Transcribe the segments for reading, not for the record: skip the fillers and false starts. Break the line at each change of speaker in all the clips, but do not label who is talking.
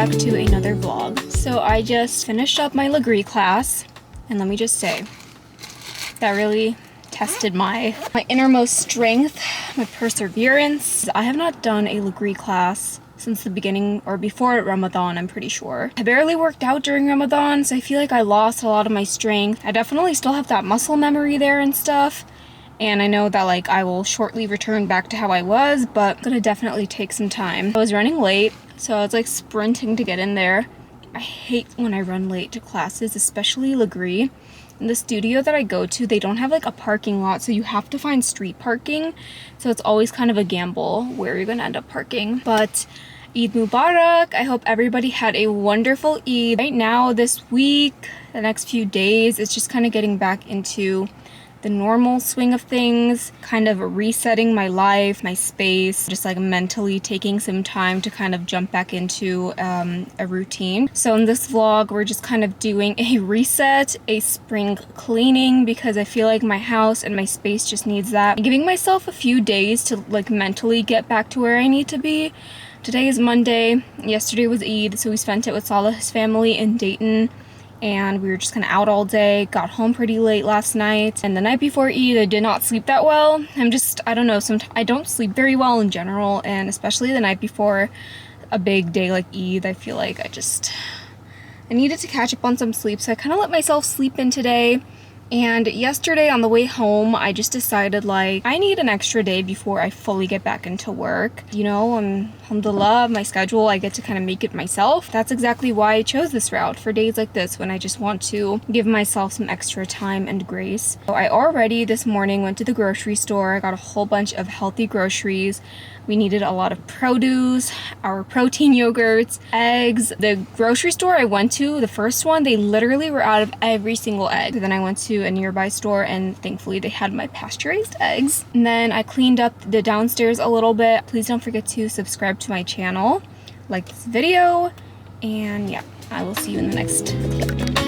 back to another vlog. So I just finished up my Legree class, and let me just say, that really tested my innermost strength, my perseverance. I have not done a Legree class since the beginning or before Ramadan, I'm pretty sure. I barely worked out during Ramadan, so I feel like I lost a lot of my strength. I definitely still have that muscle memory there and stuff. And I know that like I will shortly return back to how I was, but it's gonna definitely take some time. I was running late, so I was like sprinting to get in there. I hate when I run late to classes, especially Legree. In the studio that I go to, they don't have like a parking lot, so you have to find street parking. So it's always kind of a gamble where you're gonna end up parking. But Eid Mubarak. I hope everybody had a wonderful Eid. Right now, this week, the next few days, it's just kind of getting back into the normal swing of things, kind of resetting my life, my space, just like mentally taking some time to kind of jump back into a routine. So in this vlog, we're just kind of doing a reset, a spring cleaning, because I feel like my house and my space just needs that. I'm giving myself a few days to like mentally get back to where I need to be. Today is Monday, yesterday was Eid, so we spent it with Salah's family in Dayton. And we were just kind of out all day, got home pretty late last night. And the night before Eid, I did not sleep that well. I don't know, I don't sleep very well in general, and especially the night before a big day like Eid, I feel like I needed to catch up on some sleep, so I kind of let myself sleep in today. And yesterday on the way home, I just decided like I need an extra day before I fully get back into work. You know, alhamdulillah, my schedule, I get to kind of make it myself. That's exactly why I chose this route for days like this, when I just want to give myself some extra time and grace. So I already this morning went to the grocery store. I got a whole bunch of healthy groceries. We needed a lot of produce, our protein yogurts, eggs. The grocery store I went to, the first one, they literally were out of every single egg. So then I went to a nearby store, and thankfully they had my pasteurized eggs. And then I cleaned up the downstairs a little bit. Please don't forget to subscribe to my channel, like this video, and yeah, I will see you in the next clip.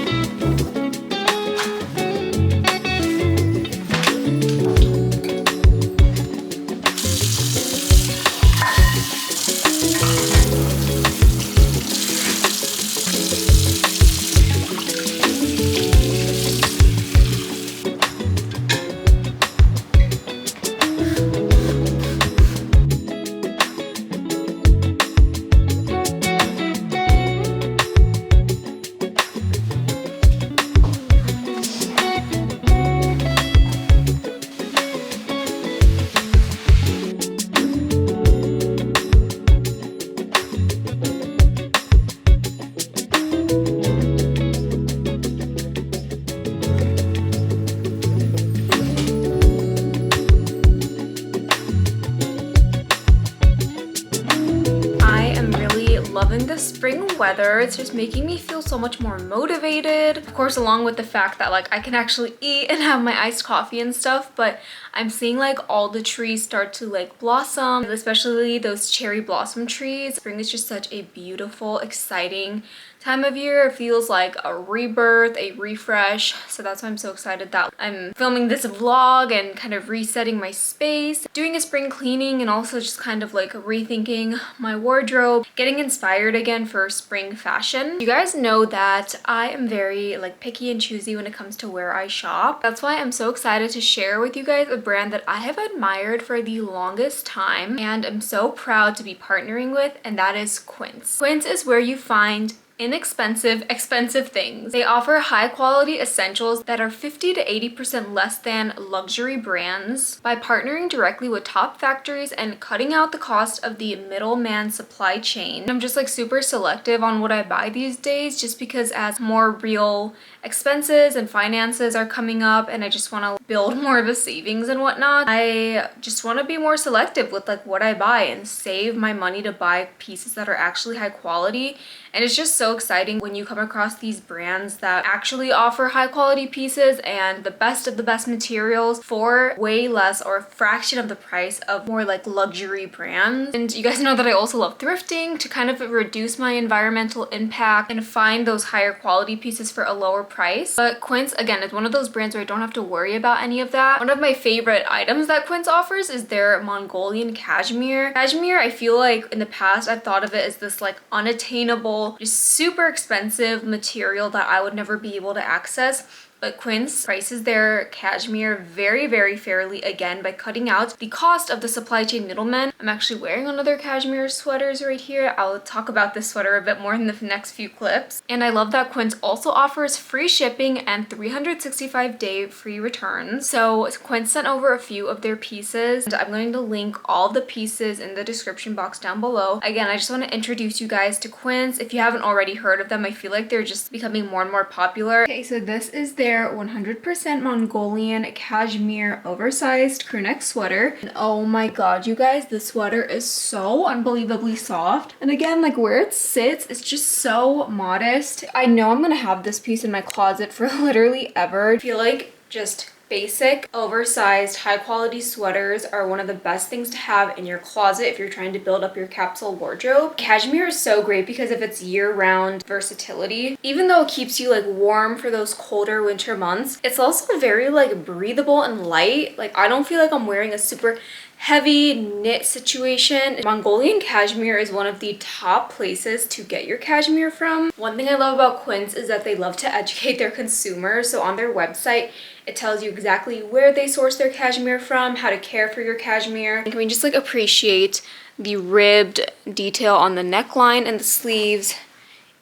Loving the spring weather. It's just making me feel so much more motivated. Of course, along with the fact that like I can actually eat and have my iced coffee and stuff, but I'm seeing like all the trees start to like blossom, especially those cherry blossom trees. Spring is just such a beautiful, exciting time of year. It feels like a rebirth, a refresh. So that's why I'm so excited that I'm filming this vlog and kind of resetting my space, doing a spring cleaning, and also just kind of like rethinking my wardrobe, getting inspired again for spring fashion. You guys know that I am very like picky and choosy when it comes to where I shop. That's why I'm so excited to share with you guys a brand that I have admired for the longest time and I'm so proud to be partnering with, and that is Quince. Quince is where you find inexpensive, expensive things. They offer high quality essentials that are 50 to 80% less than luxury brands by partnering directly with top factories and cutting out the cost of the middleman supply chain. I'm just like super selective on what I buy these days, just because as more real expenses and finances are coming up and I just want to build more of a savings and whatnot, I just want to be more selective with like what I buy and save my money to buy pieces that are actually high quality. And it's just so so exciting when you come across these brands that actually offer high quality pieces and the best of the best materials for way less or a fraction of the price of more like luxury brands. And you guys know that I also love thrifting to kind of reduce my environmental impact and find those higher quality pieces for a lower price. But Quince, again, is one of those brands where I don't have to worry about any of that. One of my favorite items that Quince offers is their Mongolian cashmere. Cashmere, I feel like in the past I've thought of it as this like unattainable, just super expensive material that I would never be able to access. But Quince prices their cashmere very, very fairly again by cutting out the cost of the supply chain middlemen. I'm actually wearing one of their cashmere sweaters right here. I'll talk about this sweater a bit more in the next few clips. And I love that Quince also offers free shipping and 365-day free returns. So Quince sent over a few of their pieces, and I'm going to link all the pieces in the description box down below. Again, I just want to introduce you guys to Quince. If you haven't already heard of them, I feel like they're just becoming more and more popular. Okay, so this is their 100% Mongolian cashmere oversized crewneck sweater. And oh my god, you guys, this sweater is so unbelievably soft. And again, like where it sits, it's just so modest. I know I'm gonna have this piece in my closet for literally ever. I feel like just basic, oversized, high quality sweaters are one of the best things to have in your closet if you're trying to build up your capsule wardrobe. Cashmere is so great because of its year-round versatility. Even though it keeps you like warm for those colder winter months, it's also very like breathable and light. Like I don't feel like I'm wearing a super heavy knit situation. Mongolian cashmere is one of the top places to get your cashmere from. One thing I love about Quince is that they love to educate their consumers. So on their website, it tells you exactly where they source their cashmere from, how to care for your cashmere. And can we just like appreciate the ribbed detail on the neckline and the sleeves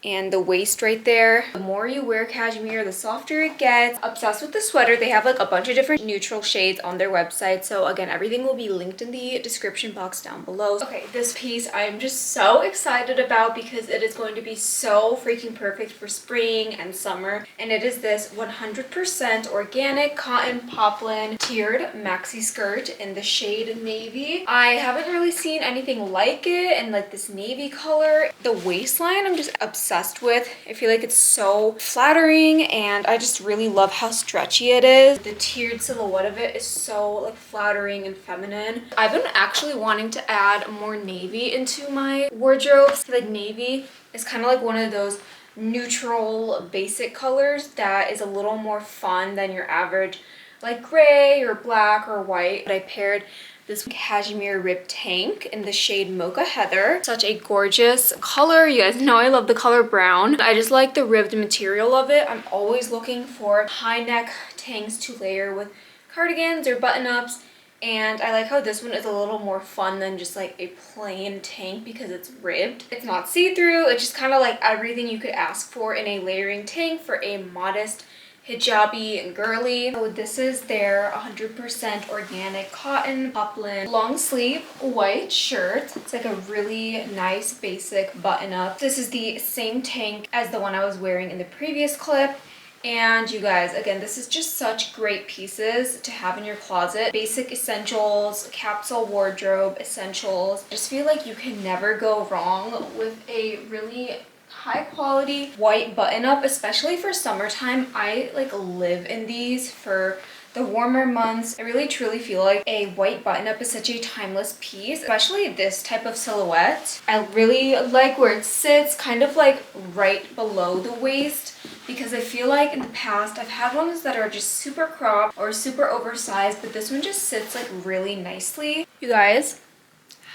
and the waist right there. The more you wear cashmere, the softer it gets. Obsessed with the sweater. They have like a bunch of different neutral shades on their website. So again, everything will be linked in the description box down below. Okay, this piece I'm just so excited about because it is going to be so freaking perfect for spring and summer. And it is this 100% organic cotton poplin tiered maxi skirt in the shade navy. I haven't really seen anything like it in like this navy color. The waistline I'm just obsessed with. I feel like it's so flattering and I just really love how stretchy it is. The tiered silhouette of it is so like flattering and feminine. I've been actually wanting to add more navy into my wardrobe. I feel like navy is kind of like one of those neutral basic colors that is a little more fun than your average like gray or black or white. But I paired this cashmere ribbed tank in the shade Mocha Heather. Such a gorgeous color. You guys know I love the color brown. I just like the ribbed material of it. I'm always looking for high neck tanks to layer with cardigans or button-ups. And I like how this one is a little more fun than just like a plain tank because it's ribbed. It's not see-through. It's just kind of like everything you could ask for in a layering tank for a modest hijabi and girly. So this is their 100% organic cotton poplin long sleeve white shirt. It's like a really nice basic button up. This is the same tank as the one I was wearing in the previous clip. And you guys, again, this is just such great pieces to have in your closet. Basic essentials, capsule wardrobe essentials. I just feel like you can never go wrong with a really high quality white button up, especially for summertime. I like live in these for the warmer months. I really truly feel like a white button up is such a timeless piece, especially this type of silhouette. I really like where it sits, kind of like right below the waist, because I feel like in the past I've had ones that are just super cropped or super oversized, but this one just sits like really nicely. You guys,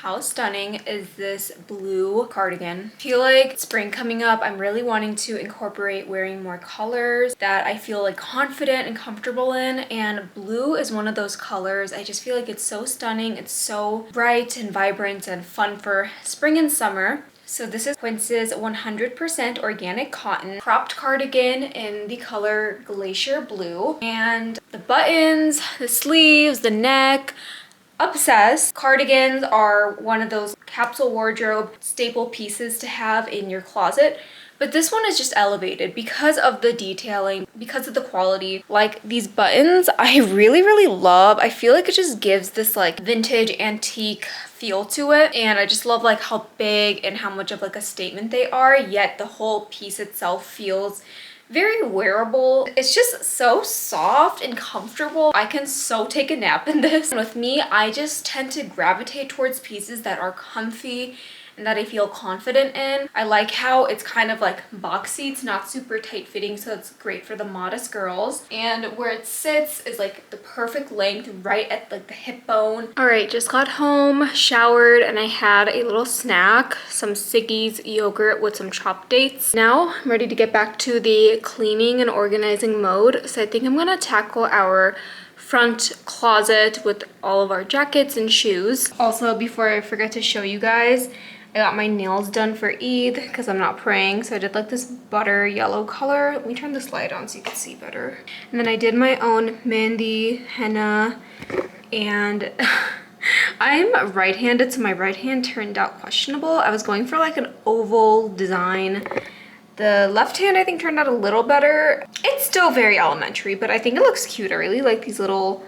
how stunning is this blue cardigan? I feel like spring coming up, I'm really wanting to incorporate wearing more colors that I feel like confident and comfortable in, and blue is one of those colors. I just feel like it's so stunning. It's so bright and vibrant and fun for spring and summer. So this is Quince's 100% organic cotton cropped cardigan in the color Glacier blue. And the buttons, the sleeves, the neck, obsessed. Cardigans are one of those capsule wardrobe staple pieces to have in your closet But this one is just elevated because of the detailing, because of the quality. Like these buttons, I really love. I feel like it just gives this like vintage antique feel to it. And I just love like how big and how much of like a statement they are, yet the whole piece itself feels very wearable. It's just so soft and comfortable. I can so take a nap in this. And with me, I just tend to gravitate towards pieces that are comfy and that I feel confident in. I like how it's kind of like boxy. It's not super tight fitting, so it's great for the modest girls. And where it sits is like the perfect length, right at like the hip bone. All right, just got home, showered, and I had a little snack, some Siggy's yogurt with some chopped dates. Now I'm ready to get back to the cleaning and organizing mode. So I think I'm gonna tackle our front closet with all of our jackets and shoes. Also, before I forget to show you guys, I got my nails done for Eid because I'm not praying. So I did like this butter yellow color. Let me turn this light on so you can see better. And then I did my own mehndi, henna, and I'm right-handed, so my right hand turned out questionable. I was going for like an oval design. The left hand I think turned out a little better. It's still very elementary, but I think it looks cute. I really like these little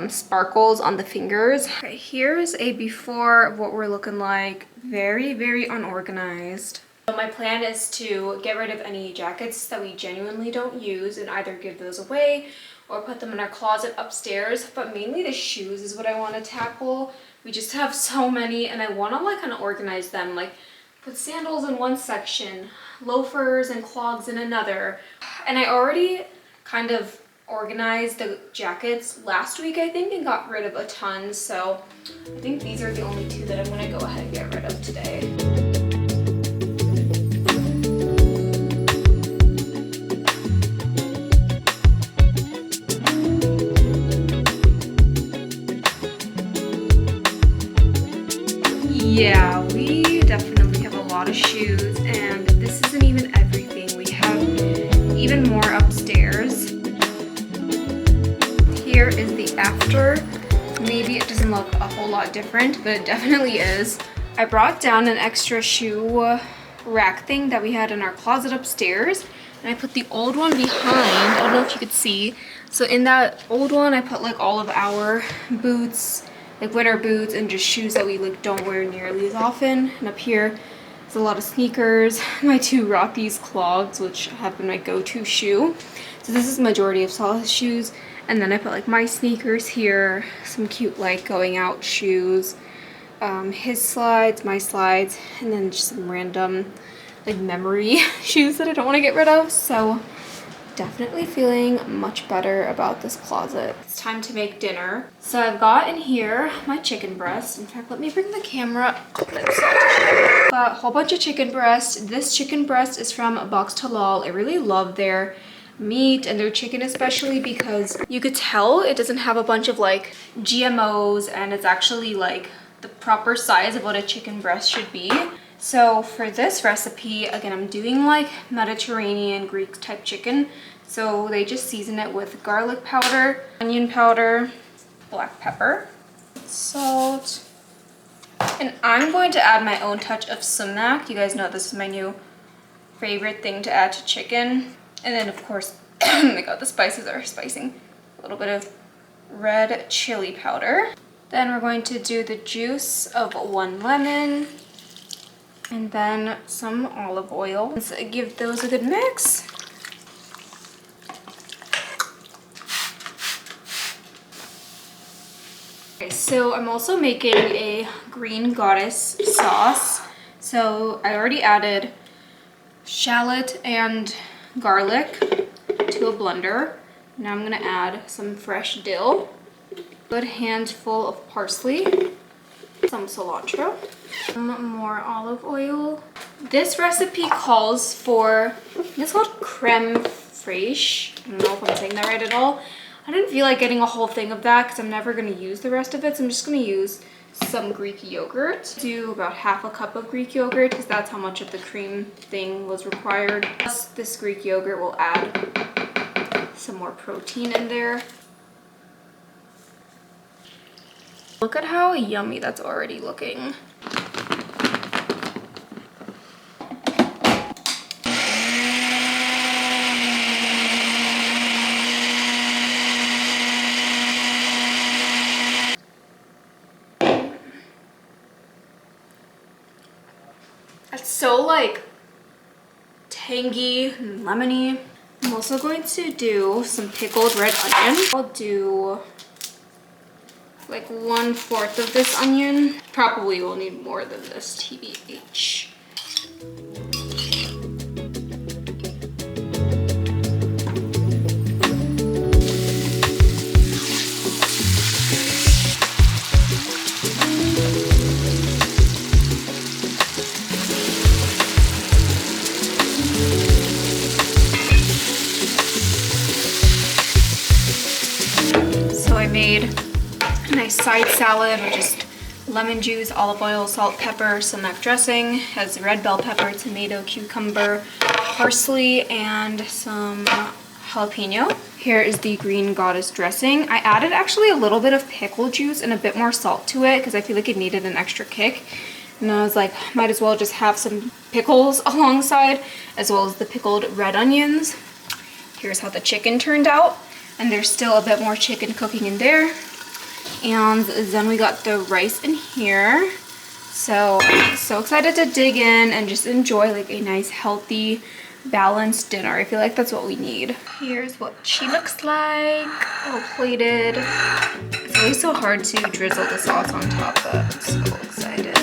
sparkles on the fingers. Okay, here's a before of what we're looking like. Very unorganized. So my plan is to get rid of any jackets that we genuinely don't use and either give those away or put them in our closet upstairs, but mainly the shoes is what I want to tackle. We just have so many and I want to like kind of organize them, like put sandals in one section, loafers and clogs in another. And I already kind of organized the jackets last week, I think, and got rid of a ton. So I think these are the only two that I'm gonna go ahead and get rid of today. Yeah, we definitely have a lot of shoes, and this isn't even everything. We have even more upstairs. Here is the after. Maybe it doesn't look a whole lot different, but it definitely is. I brought down an extra shoe rack thing that we had in our closet upstairs, and I put the old one behind. I don't know if you could see. So in that old one, I put like all of our boots, like winter boots, and just shoes that we like don't wear nearly as often. And up here is a lot of sneakers, my two Rockies clogs, which have been my go-to shoe. So this is the majority of Salah's shoes. And then I put like my sneakers here, some cute like going out shoes, his slides, my slides, and then just some random like memory shoes that I don't want to get rid of. So definitely feeling much better about this closet. It's time to make dinner. So I've got in here my chicken breast. In fact, let me bring the camera up. Got a whole bunch of chicken breast. This chicken breast is from Box Talal. I really love their meat and their chicken, especially because you could tell it doesn't have a bunch of like GMOs, and it's actually like the proper size of what a chicken breast should be. So for this recipe, again, I'm doing like Mediterranean Greek type chicken. So they just season it with garlic powder, onion powder, black pepper, salt, and I'm going to add my own touch of sumac. You guys know this is my new favorite thing to add to chicken. And then of course, oh my god, the spices are spicing. A little bit of red chili powder. Then we're going to do the juice of 1 lemon. And then some olive oil. Let's give those a good mix. Okay, so I'm also making a green goddess sauce. So I already added shallot and garlic to a blender. Now I'm gonna add some fresh dill, a good handful of parsley, some cilantro, some more olive oil. This recipe calls for, it's called creme fraiche. I don't know if I'm saying that right at all. I didn't feel like getting a whole thing of that because I'm never gonna use the rest of it, so I'm just gonna use some Greek yogurt. Do about half a cup of Greek yogurt because that's how much of the cream thing was required. Plus this Greek yogurt will add some more protein in there. Look at how yummy that's already looking. so like tangy and lemony. I'm also going to do some pickled red onion. I'll do like 1/4 of this onion. Probably will need more than this, TBH. So I made a nice side salad with just lemon juice, olive oil, salt, pepper, sumac dressing, has red bell pepper, tomato, cucumber, parsley, and some jalapeno. Here is the green goddess dressing. I added actually a little bit of pickle juice and a bit more salt to it because I feel like it needed an extra kick. And I was like, might as well just have some pickles alongside, as well as the pickled red onions. Here's how the chicken turned out. And there's still a bit more chicken cooking in there. And then we got the rice in here. So I'm so excited to dig in and just enjoy like a nice, healthy, balanced dinner. I feel like that's what we need. Here's what she looks like, all plated. It's always so hard to drizzle the sauce on top, but I'm so excited.